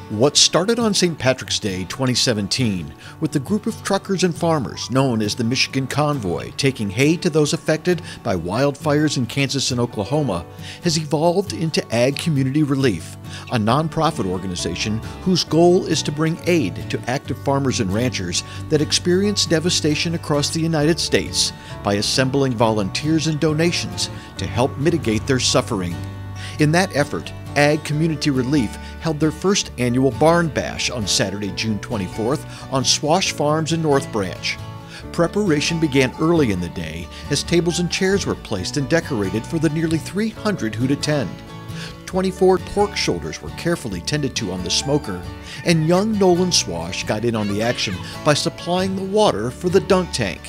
What started on St. Patrick's Day 2017 with the group of truckers and farmers known as the Michigan Convoy taking hay to those affected by wildfires in Kansas and Oklahoma has evolved into Ag Community Relief, a nonprofit organization whose goal is to bring aid to active farmers and ranchers that experience devastation across the United States by assembling volunteers and donations to help mitigate their suffering. In that effort, Ag Community Relief held their first annual Barn Bash on Saturday, June 24th on Swash Farms in North Branch. Preparation began early in the day as tables and chairs were placed and decorated for the nearly 300 who'd attend. 24 pork shoulders were carefully tended to on the smoker, and young Nolan Swash got in on the action by supplying the water for the dunk tank.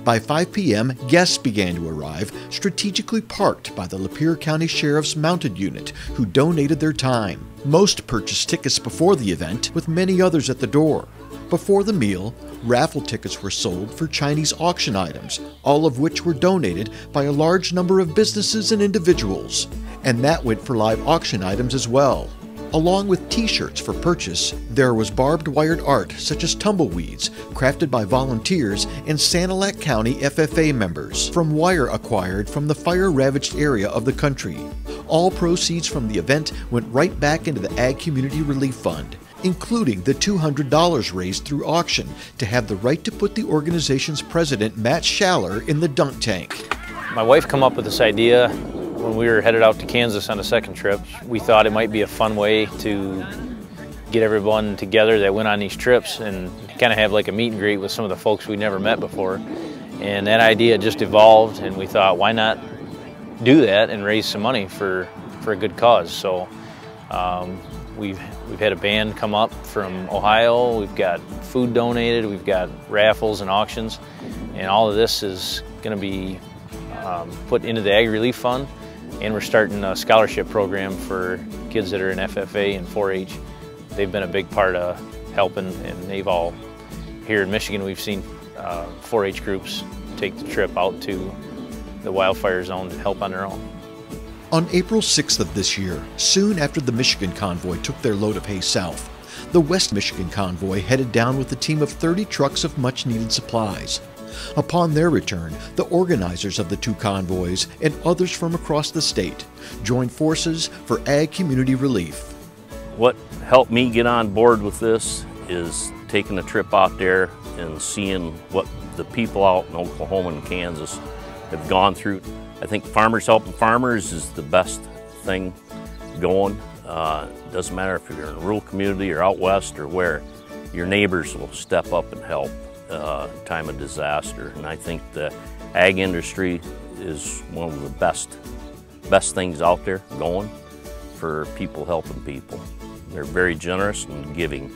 By 5 p.m., guests began to arrive, strategically parked by the Lapeer County Sheriff's Mounted Unit, who donated their time. Most purchased tickets before the event, with many others at the door. Before the meal, raffle tickets were sold for Chinese auction items, all of which were donated by a large number of businesses and individuals. And that went for live auction items as well. Along with t-shirts for purchase, there was barbed wired art such as tumbleweeds, crafted by volunteers and Sanilac County FFA members, from wire acquired from the fire-ravaged area of the country. All proceeds from the event went right back into the Ag Community Relief Fund, including the $200 raised through auction to have the right to put the organization's president, Matt Schaller, in the dunk tank. My wife came up with this idea when we were headed out to Kansas on a second trip. We thought it might be a fun way to get everyone together that went on these trips and kind of have like a meet and greet with some of the folks we never met before. And that idea just evolved, and we thought, why not do that and raise some money for a good cause? So we've had a band come up from Ohio, we've got food donated, we've got raffles and auctions, and all of this is going to be put into the Ag Relief Fund. And we're starting a scholarship program for kids that are in FFA and 4-H. They've been a big part of helping, and they've all, here in Michigan, we've seen 4-H groups take the trip out to the wildfire zone to help on their own. On April 6th of this year, soon after the Michigan Convoy took their load of hay south, the West Michigan Convoy headed down with a team of 30 trucks of much-needed supplies. Upon their return, the organizers of the two convoys and others from across the state joined forces for Ag Community Relief. What helped me get on board with this is taking a trip out there and seeing what the people out in Oklahoma and Kansas have gone through. I think Farmers Helping Farmers is the best thing going. Doesn't matter if you're in a rural community or out west or where, your neighbors will step up and help. Time of disaster, and I think the ag industry is one of the best things out there going for people helping people. They're very generous and giving.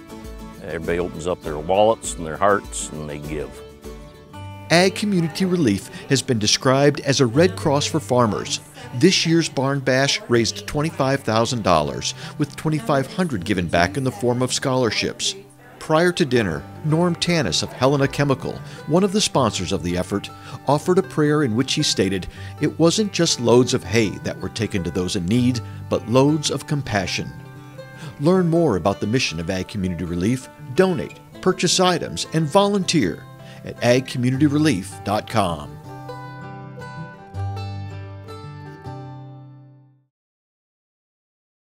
Everybody opens up their wallets and their hearts and they give. Ag Community Relief has been described as a Red Cross for farmers. This year's Barn Bash raised $25,000, with $2,500 given back in the form of scholarships. Prior to dinner, Norm Tanis of Helena Chemical, one of the sponsors of the effort, offered a prayer in which he stated, "It wasn't just loads of hay that were taken to those in need, but loads of compassion." Learn more about the mission of Ag Community Relief, donate, purchase items, and volunteer at agcommunityrelief.com.